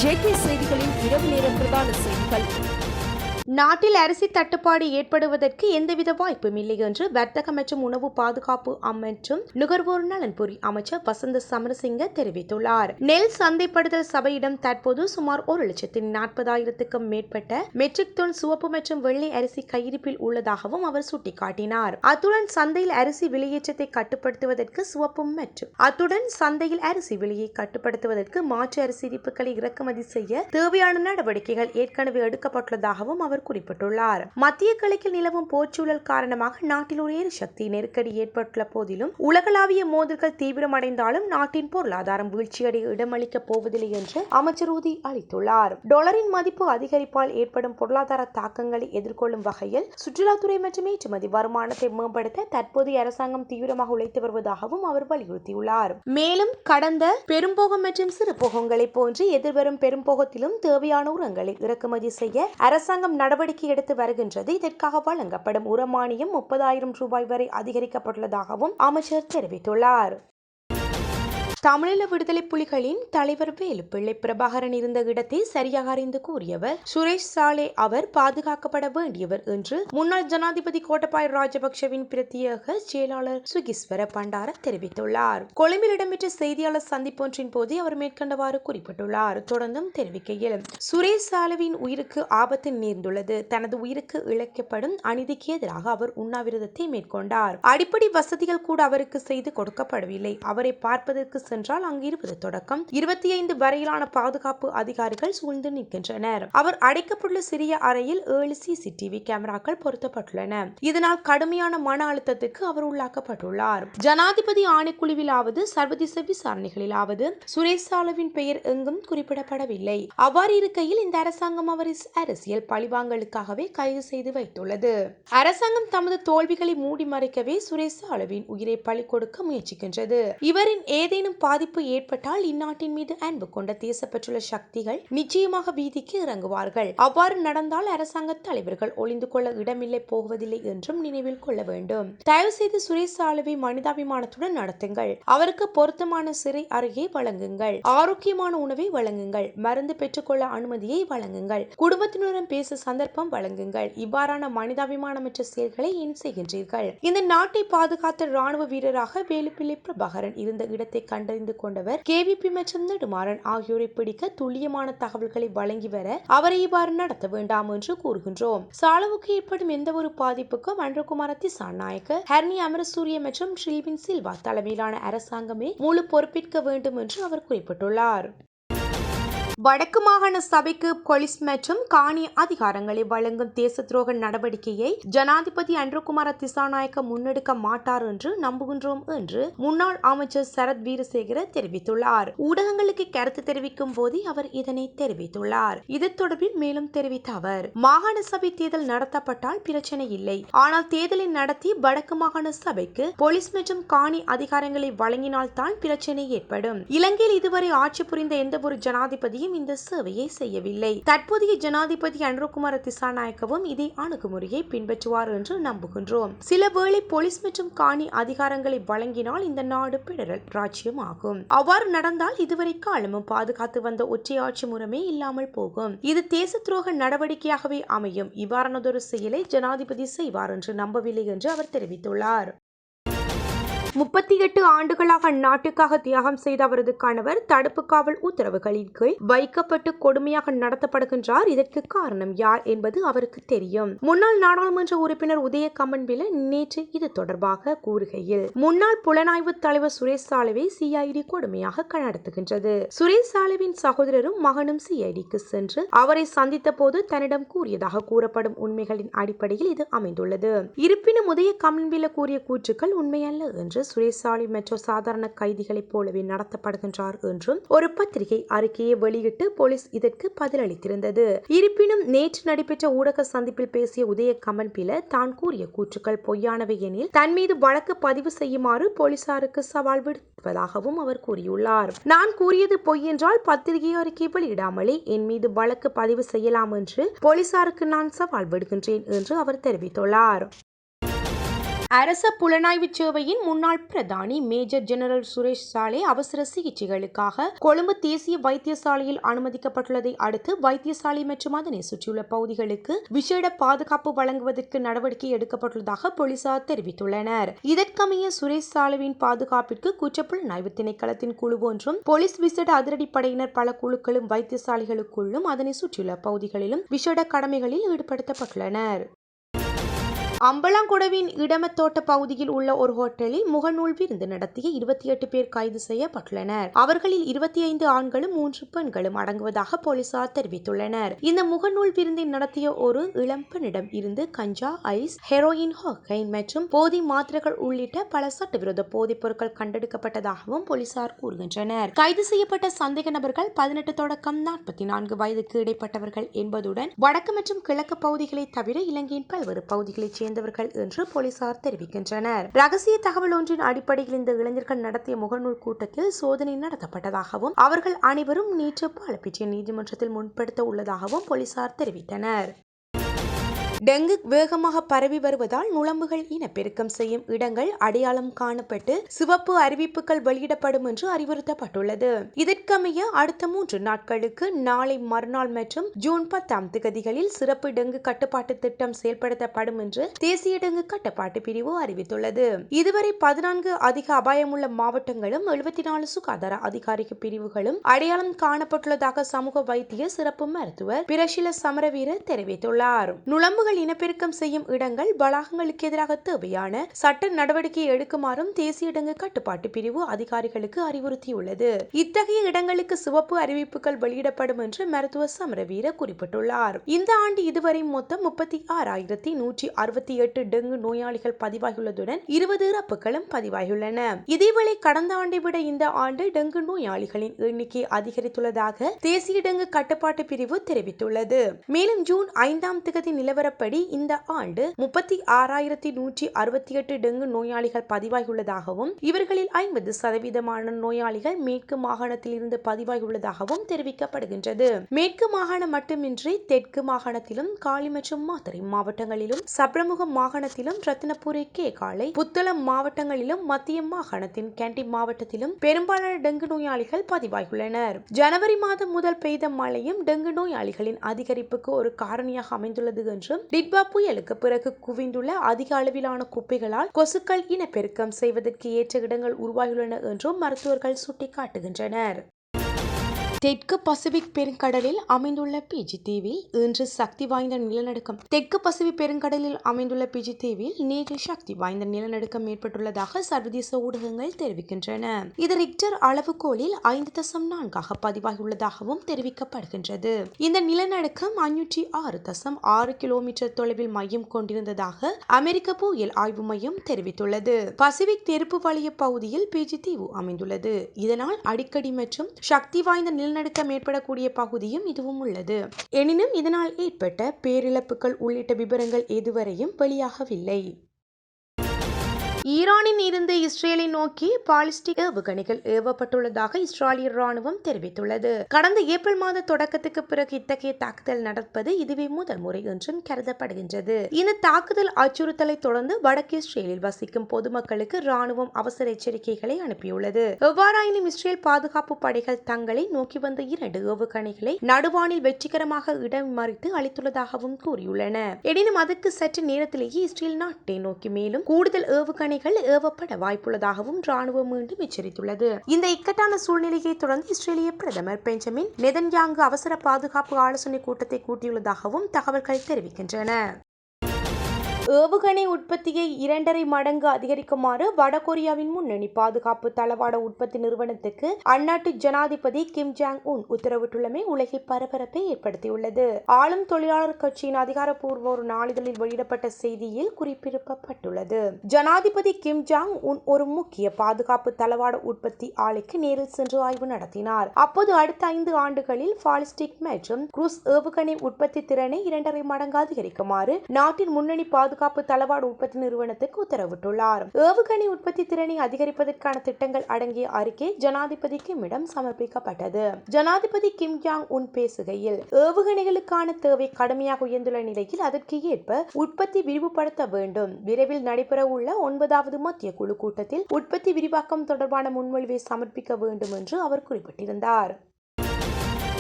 JK செய்திகளின் இரவு நேர பிரதான செய்திகள். நாட்டில் அரிசி தட்டுப்பாடு ஏற்படுவதற்கு எந்தவித வாய்ப்பும் இல்லை என்று வர்த்தக மற்றும் உணவு பாதுகாப்பு மற்றும் நுகர்வோர் நலன்புரி அமைச்சர் வசந்த சமரசிங்க தெரிவித்துள்ளார். நெல் சந்தைப்படுத்தல் சபையிடம் தற்போது சுமார் 1,40,000க்கும் மேற்பட்ட மெட்ரிக் டன் சிவப்பு மற்றும் வெள்ளை அரிசி கையிருப்பில் உள்ளதாகவும் அவர் சுட்டிக்காட்டினார். அத்துடன் சந்தையில் அரிசி விலையேற்றத்தை கட்டுப்படுத்துவதற்கு மாற்று அரிசி இருப்புகளை இறக்குமதி செய்ய தேவையான நடவடிக்கைகள் ஏற்கனவே எடுக்கப்பட்டுள்ளதாகவும் அவர் குறிப்பிட்டுள்ளார். மத்திய கிழக்கில் நிலவும் போர்ச்சூழல் காரணமாக நாட்டில் ஒரு எரிசக்தி நெருக்கடி ஏற்பட்டுள்ள போதிலும் உலகளாவிய மோதல்கள் தீவிரமடைந்தாலும் நாட்டின் பொருளாதாரம் வீழ்ச்சியடைய இடமளிக்கப் போவதில்லை என்று அமைச்சர் உறுதி அளித்துள்ளார். டாலரின் மதிப்பு அதிகரிப்பால் ஏற்படும் பொருளாதார தாக்கங்களை எதிர்கொள்ளும் வகையில் சுற்றுலாத்துறை மற்றும் ஏற்றுமதி வருமானத்தை மேம்படுத்த தற்போதைய அரசாங்கம் தீவிரமாக உழைத்து வருவதாகவும் அவர் வலியுறுத்தியுள்ளார். மேலும் கடந்த பெரும்போகம் மற்றும் சிறு போகங்களை போன்று எதிர்வரும் பெரும்போகத்திலும் தேவையான உரங்களை இறக்குமதி செய்ய அரசாங்கம் நடவடிக்கை எடுத்து வருகின்றது. இதற்காக வழங்கப்படும் உரமானியம் 30,000 ரூபாய் வரை அதிகரிக்கப்பட்டுள்ளதாகவும் அமைச்சர் தெரிவித்துள்ளார். தமிழீழ விடுதலை புலிகளின் தலைவர் வேலுப்பிள்ளை பிரபாகரன் இருந்த இடத்தை சரியாக அறிந்து கூறியவர் சுரேஷ் சாலே. அவர் பாதுகாக்கப்பட வேண்டியவர் என்று முன்னாள் ஜனாதிபதி கோட்டபாய ராஜபக்ஷவின் பிரத்யேக செயலாளர் சுகிஸ்வர பண்டார தெரிவித்துள்ளார். கொழும்பில் இடம்பெற்ற செய்தியாளர் சந்திப்பொன்றின் போது அவர் மேற்கண்டவாறு குறிப்பிட்டுள்ளார். தொடர்ந்தும் தெரிவிக்கையில், சுரேஷ் சாலேவின் உயிருக்கு ஆபத்து நேர்ந்துள்ளது. தனது உயிருக்கு இழைக்கப்படும் அநீதிக்கு எதிராக அவர் உண்ணாவிரதத்தை மேற்கொண்டார். அடிப்படை வசதிகள் கூட அவருக்கு செய்து கொடுக்கப்படவில்லை. அவரை பார்ப்பதற்கு சென்றால் அங்கு 20 தொடக்கம் 25 வரையிலான பாதுகாப்பு அதிகாரிகள் சூழ்ந்து நிற்கின்றனர். அவர் அடைக்கப்பட்டுள்ள சிறிய அறையில் 7 CCTV கேமராக்கள் பொருத்தப்பட்டுள்ளன. இதனால் கடுமையான மன அழுத்தத்துக்கு அவர் உள்ளாக்கப்பட்டுள்ளார். ஜனாதிபதி ஆணைக்குழுவிலாவது சர்வதேச விசாரணைகளிலாவது சுரேஷ் சாலேவின் பெயர் எங்கும் குறிப்பிடப்படவில்லை. அவ்வாறு இருக்கையில் இந்த அரசாங்கம் அவரை அரசியல் பழிவாங்கலுக்காகவே கைது செய்து வைத்துள்ளது. அரசாங்கம் தமது தோல்விகளை மூடி மறைக்கவே சுரேஷ் சாலேவின் உயிரை பலி கொடுக்க முயற்சிக்கின்றது. இவரின் ஏதேனும் பாதிப்பு ஏற்பட்டால் இந்நாட்டின் மீது அன்பு கொண்ட தேசப்பற்றுள்ள சக்திகள் நிச்சயமாக வீதிக்கு இறங்குவார்கள். அவ்வாறு நடந்தால் அரசாங்க தலைவர்கள் ஒளிந்து கொள்ள இடமில்லை போவதில்லை என்றும் நினைவில் கொள்ள வேண்டும். தயவு செய்து சுரேஷ் சாலேவை மனிதாபிமானத்துடன் நடத்துங்கள். அவருக்கு பொருத்தமான சிறை அறையை வழங்குங்கள். ஆரோக்கியமான உணவை வழங்குங்கள். மருந்து பெற்றுக்கொள்ள அனுமதியை வழங்குங்கள். குடும்பத்தினருடன் பேச சந்தர்ப்பம் வழங்குங்கள். இவ்வாறான மனிதாபிமானமற்ற செயல்களை ஏன் செய்கின்றீர்கள்? இந்த நாட்டை பாதுகாத்த ராணுவ வீரராக வேலுப்பிள்ளை பிரபாகரன் இருந்த இடத்தை கண்டறிந்து கொண்டவர் KVP மற்றும் நெடுமாறன் ஆகியோரை பிடிக்க துல்லியமான தகவல்களை வழங்கி வர அவரை இவ்வாறு நடத்த வேண்டாம் என்று கூறுகின்றோம். சாலவுக்கு ஏற்படும் எந்த ஒரு பாதிப்புக்கும் அன்றகுமார திசாநாயக்க, ஹர்னி அமரசூரிய மற்றும் ஷில்வின் சில்வா தலைமையிலான அரசாங்கமே முழு பொறுப்பேற்க வேண்டும் என்று அவர் குறிப்பிட்டுள்ளார். வடக்கு மாகாண சபைக்கு போலீஸ் மற்றும் காணி அதிகாரங்களை வழங்கும் தேச துரோக நடவடிக்கையை ஜனாதிபதி அன்றகுமார திசாநாயக்க முன்னெடுக்க மாட்டார் என்று நம்புகின்றோம் என்று முன்னாள் அமைச்சர் சரத் வீரசேகர தெரிவித்துள்ளார். ஊடகங்களுக்கு கருத்து தெரிவிக்கும் போது அவர் இதனை தெரிவித்துள்ளார். இது தொடர்பில் மேலும் தெரிவித்த அவர், மாகாண சபை தேர்தல் நடத்தப்பட்டால் பிரச்சனை இல்லை. ஆனால் தேர்தலை நடத்தி வடக்கு மாகாண சபைக்கு போலீஸ் மற்றும் காணி அதிகாரங்களை வழங்கினால் தான் பிரச்சனை ஏற்படும். இலங்கையில் இதுவரை ஆட்சி புரிந்த எந்த ஒரு ஜனாதிபதியும் இந்த சேவையை செய்யவில்லை. தற்போதைய ஜனாதிபதி அன்றகுமார திசாநாயக்கவும் இதே அணுகுமுறையை பின்பற்றுவார் என்று நம்புகின்றோம். சில வேளை போலீஸ் மற்றும் காணி அதிகாரங்களை வழங்கினால் இந்த நாடு பெடரல் ராஜ்யம் ஆகும். அவ்வாறு நடந்தால் இதுவரை காலமும் பாதுகாத்து வந்த ஒற்றையாட்சி முறைமை இல்லாமல் போகும். இது தேச துரோக நடவடிக்கையாகவே அமையும். இவ்வாறானதொரு செயலை ஜனாதிபதி செய்வார் என்று நம்பவில்லை என்று அவர் தெரிவித்துள்ளார். 38 ஆண்டுகளாக அந்நாட்டுக்காக தியாகம் செய்த அவரது கணவர் தடுப்பு காவல் உத்தரவுகளின் கீழ் வைக்கப்பட்டு கொடுமையாக நடத்தப்படுகின்றார். இதற்கு காரணம் யார் என்பது அவருக்கு தெரியும். முன்னாள் நாடாளுமன்ற உறுப்பினர் உதய கம்மன்பில நேற்று இது தொடர்பாக கூறுகையில், முன்னாள் புலனாய்வு தலைவர் சுரேஷ் சாலேவை CID கொடுமையாக நடத்துகின்றது. சுரேஷ் சாலேவின் சகோதரரும் மகனும் CIDக்கு சென்று அவரை சந்தித்த போது தன்னிடம் கூறியதாக கூறப்படும் உண்மைகளின் அடிப்படையில் இது அமைந்துள்ளது. இருப்பினும் உதய கம்மன்பில கூறிய கூற்றுக்கள் உண்மையல்ல என்று சுரேஷ் சாலே மெட்ரோ சாதாரண கைதிகளைப் போலவே நடத்தப்படுகின்றார் என்றும் ஒரு பத்திரிகை அறிக்கையை வெளியிட்டு போலீஸ் இதற்கு பதிலளித்திருந்தது. இருப்பினும் நேற்று நடைபெற்ற ஊடக சந்திப்பில் பேசிய உதய கம்மன்பில தான் கூறிய கூற்றுக்கள் பொய்யானவை எனில் தன் மீது வழக்கு பதிவு செய்யுமாறு போலீசாருக்கு சவால் விடுப்பதாகவும் அவர் கூறியுள்ளார். நான் கூறியது பொய் என்றால் பத்திரிகை அறிக்கை வெளியிடாமலே என் மீது வழக்கு பதிவு செய்யலாம் என்று போலீசாருக்கு நான் சவால் விடுகின்றேன் என்று அவர் தெரிவித்துள்ளார். அரச புலனாய்வு சேவையின் முன்னாள் பிரதானி மேஜர் ஜெனரல் சுரேஷ் சாலே அவசர சிகிச்சைகளுக்காக கொழும்பு தேசிய வைத்தியசாலையில் அனுமதிக்கப்பட்டுள்ளதை அடுத்து வைத்தியசாலை மற்றும் அதனை சுற்றியுள்ள பகுதிகளுக்கு விசேட பாதுகாப்பு வழங்குவதற்கு நடவடிக்கை எடுக்கப்பட்டுள்ளதாக போலீசார் தெரிவித்துள்ளனர். இதற்கமைய சுரேஷ் சாலேவின் பாதுகாப்பிற்கு குற்றப்புலனாய்வு திணைக்களத்தின் குழு ஒன்றும் போலீஸ் விசேட அதிரடிப்படையினர் பல குழுக்களும் வைத்தியசாலைகளுக்குள்ளும் அதனை சுற்றியுள்ள பகுதிகளிலும் விசேட கடமைகளில் ஈடுபடுத்தப்பட்டுள்ளனர். அம்பலாங்கொடவின் இடமத்தோட்ட பகுதியில் உள்ள ஒரு ஹோட்டலில் முகநூல் விருந்து நடத்திய 28 பேர் கைது செய்யப்பட்டுள்ளனர். அவர்களில் 25 ஆண்களும் 3 பெண்களும் அடங்குவதாக போலீசார் தெரிவித்துள்ளனர். இந்த முகநூல் விருந்தை நடத்திய ஒரு இளம்பெண்ணிடம் இருந்து கஞ்சா, ஐஸ், ஹெரோயின், ஹோகைன் மற்றும் போதை மாத்திரைகள் உள்ளிட்ட பல சட்டவிரோத போதைப் பொருட்கள் கண்டெடுக்கப்பட்டதாகவும் போலீசார் கூறுகின்றனர். கைது செய்யப்பட்ட சந்தேக நபர்கள் 18 தொடக்கம் 44 வயதுக்கு இடைப்பட்டவர்கள் என்பதுடன் வடக்கு மற்றும் கிழக்கு பகுதிகளை தவிர இலங்கையின் பல்வேறு பகுதிகளைச் சேர்ந்தவர்கள் என்று போலீசார் தெரிவிக்கின்றனர். ரகசிய தகவல் ஒன்றின் அடிப்படையில் இந்த இளைஞர்கள் நடத்திய முகநூல் கூட்டத்தில் சோதனை நடத்தப்பட்டதாகவும் அவர்கள் அனைவரும் நேற்று பாலப்பிட்டிய நீதிமன்றத்தில் முன்படுத்த உள்ளதாகவும் போலீசார் தெரிவித்தனர். டெங்கு வேகமாக பரவி வருவதால் நுளம்புகள் இனப்பெருக்கம் செய்யும் இடங்கள் அடையாளம் காணப்பட்டு சிவப்பு அறிவிப்புகள் வெளியிடப்படும் என்று அறிவுறுத்தப்பட்டுள்ளது. இதற்கமைய அடுத்த 3 நாட்களுக்கு நாளை மறுநாள் மற்றும் ஜூன் 10ஆம் தேதிகளில் சிறப்பு டெங்கு கட்டுப்பாட்டு திட்டம் செயல்படுத்தப்படும் என்று தேசிய டெங்கு கட்டுப்பாட்டு பிரிவு அறிவித்துள்ளது. இதுவரை 14 அதிக அபாயமுள்ள மாவட்டங்களும் 74 சுகாதார அதிகாரிக பிரிவுகளும் அடையாளம் காணப்பட்டுள்ளதாக சமூக வைத்திய சிறப்பு மருத்துவர் பிரஷில சமரவீர தெரிவித்துள்ளார். நுளம்புகள் இனப்பெருக்கம் செய்யும் இடங்கள் வளாகங்களுக்கு எதிராக தேவையான சட்ட நடவடிக்கை எடுக்குமாறும் தேசிய டெங்கு கட்டுப்பாட்டு பிரிவு அதிகாரிகளுக்கு அறிவுறுத்தியுள்ளது. இத்தகைய இடங்களுக்கு சிவப்பு அறிவிப்புகள் வெளியிடப்படும் என்று மருத்துவர் சமரவீர குறிப்பிட்டுள்ளார். இந்த ஆண்டு இதுவரை மொத்தம் 36,168 டெங்கு நோயாளிகள் பதிவாகியுள்ளதுடன் 20 இறப்புகளும் பதிவாகியுள்ளன. இதேவேளை கடந்த ஆண்டை விட இந்த ஆண்டு டெங்கு நோயாளிகளின் எண்ணிக்கை அதிகரித்துள்ளதாக தேசிய டெங்கு கட்டுப்பாட்டு பிரிவு தெரிவித்துள்ளது. மேலும் ஜூன் 5ஆம் தேதி நிலவர இந்த ஆண்டு 36,168 டெங்கு நோயாளிகள் பதிவாகியுள்ளதாகவும் இவர்களில் 50% நோயாளிகள் மேற்கு மாகாணத்தில் இருந்து பதிவாகியுள்ளதாகவும் தெரிவிக்கப்படுகின்றது. மேற்கு மாகாணம் மட்டுமின்றி தெற்கு மாகாணத்திலும் காலி மற்றும் மாத்தறை மாவட்டங்களிலும் சப்ரமுக மாகாணத்திலும் ரத்தினபுரி, கேகாலை, புத்தளம் மாவட்டங்களிலும் மத்திய மாகாணத்தின் கேண்டி மாவட்டத்திலும் பெரும்பாலான டெங்கு நோயாளிகள் பதிவாகியுள்ளனர். ஜனவரி மாதம் முதல் பெய்த மழையும் டெங்கு நோயாளிகளின் அதிகரிப்புக்கு ஒரு காரணியாக அமைந்துள்ளது என்றும் டிட்வா புயலுக்கு பிறகு குவிந்துள்ள அதிக அளவிலான குப்பைகளால் கொசுக்கள் இனப்பெருக்கம் செய்வதற்கு ஏற்ற இடங்கள் உருவாகியுள்ளன என்றும் மருத்துவர்கள் சுட்டிக்காட்டுகின்றனர். தெற்கு பசிபிக் பெருங்கடலில் அமைந்துள்ள பிஜி தீவில் இன்று சக்தி வாய்ந்த நிலநடுக்கம். தெற்கு பசிபிக் பெருங்கடலில் அமைந்துள்ள பிஜி தீவில் நேற்று சக்தி வாய்ந்த நிலநடுக்கம் ஏற்பட்டுள்ளதாக சர்வதேச ஊடகங்கள் தெரிவிக்கின்றன. இது ரிக்டர் அளவுகோலில் 5.4 பதிவாகியுள்ளதாகவும் தெரிவிக்கப்படுகின்றது. இந்த நிலநடுக்கம் 506.6 கிலோமீட்டர் தொலைவில் மையம் கொண்டிருந்ததாக அமெரிக்க புயல் ஆய்வு மையம் தெரிவித்துள்ளது. பசிபிக் தெற்கு வலய பகுதியில் பிஜி தீவு அமைந்துள்ளது. இதனால் அடிக்கடி மற்றும் சக்தி வாய்ந்த நிலநடுக்கம் ஏற்படக்கூடிய பகுதியும் இதுவும் உள்ளது. எனினும் இதனால் ஏற்பட்ட பேரிழப்புகள் உள்ளிட்ட விவரங்கள் எதுவரையும் வெளியாகவில்லை. ஈரானில் இருந்து இஸ்ரேலை நோக்கி பாலிஸ்டிக் ஏவுகணைகள் ஏவப்பட்டுள்ளதாக இஸ்ரேலிய ராணுவம் தெரிவித்துள்ளது. கடந்த ஏப்ரல் மாத தொடக்கத்துக்கு பிறகு இத்தகைய தாக்குதல் நடப்பது இதுவே முதல் முறை என்றும் கருதப்படுகின்றது. இந்த தாக்குதல் அச்சுறுத்தலை தொடர்ந்து வடக்கு இஸ்ரேலில் வசிக்கும் பொதுமக்களுக்கு ராணுவம் அவசர எச்சரிக்கைகளை அனுப்பியுள்ளது. எவ்வாறாயினும் இஸ்ரேல் பாதுகாப்பு படைகள் தங்களை நோக்கி வந்த 2 ஏவுகணைகளை நடுவானில் வெற்றிகரமாக இடமறித்து அளித்துள்ளதாகவும் கூறியுள்ளன. எனினும் அதற்கு சற்று நேரத்திலேயே இஸ்ரேல் நாட்டை நோக்கி மேலும் கூடுதல் ஏவுகணை ஏவப்பட வாய்ப்புள்ளதாகவும் ராணுவம் மீண்டும் எச்சரித்துள்ளது. இந்த இக்கட்டான சூழ்நிலையை தொடர்ந்து இஸ்ரேலிய பிரதமர் பெஞ்சமின் நெதன்யாகு அவசர பாதுகாப்பு ஆலோசனை கூட்டத்தை கூட்டியுள்ளதாகவும் தகவல்கள் தெரிவிக்கின்றன. ஏவுகணை உற்பத்தியை 2.5 மடங்கு அதிகரிக்குமாறு வடகொரியாவின் முன்னணி பாதுகாப்பு தளவாட உற்பத்தி நிறுவனத்துக்கு அந்நாட்டு ஜனாதிபதி கிம் ஜாங் உன் உத்தரவிட்டுள்ளமை உலகில் பரபரப்பை ஏற்படுத்தியுள்ளது. ஆளும் தொழிலாளர் கட்சியின் அதிகாரப்பூர்வ ஒரு நாளிதழில் வெளியிடப்பட்ட செய்தியில் குறிப்பிடப்பட்டுள்ளது. ஜனாதிபதி கிம் ஜாங் உன் ஒரு முக்கிய பாதுகாப்பு தளவாட உற்பத்தி ஆலைக்கு நேரில் சென்று ஆய்வு நடத்தினார். அப்போது அடுத்த 5 ஆண்டுகளில் பாலிஸ்டிக் மற்றும் குரூஸ் ஏவுகணை உற்பத்தி திறனை 2.5 மடங்கு அதிகரிக்குமாறு நாட்டின் முன்னணி பாதுகாப்பு பாதுகாப்பு தளவாட உற்பத்தி நிறுவனத்துக்கு உத்தரவிட்டுள்ளார். ஏவுகணை உற்பத்தி திறனை அதிகரிப்பதற்கான திட்டங்கள் அடங்கிய அறிக்கை ஜனாதிபதி கிம்மிடம் சமர்ப்பிக்கப்பட்டது. ஜனாதிபதி கிம் ஜாங் உன் பேசுகையில், ஏவுகணைகளுக்கான தேவை கடுமையாக உயர்ந்துள்ள நிலையில் அதற்கு ஏற்ப உற்பத்தி விரிவுபடுத்த வேண்டும். விரைவில் நடைபெறவுள்ள 9வது மத்திய குழு கூட்டத்தில் உற்பத்தி விரிவாக்கம் தொடர்பான முன்மொழிவை சமர்ப்பிக்க வேண்டும் என்று அவர் குறிப்பிட்டிருந்தார்.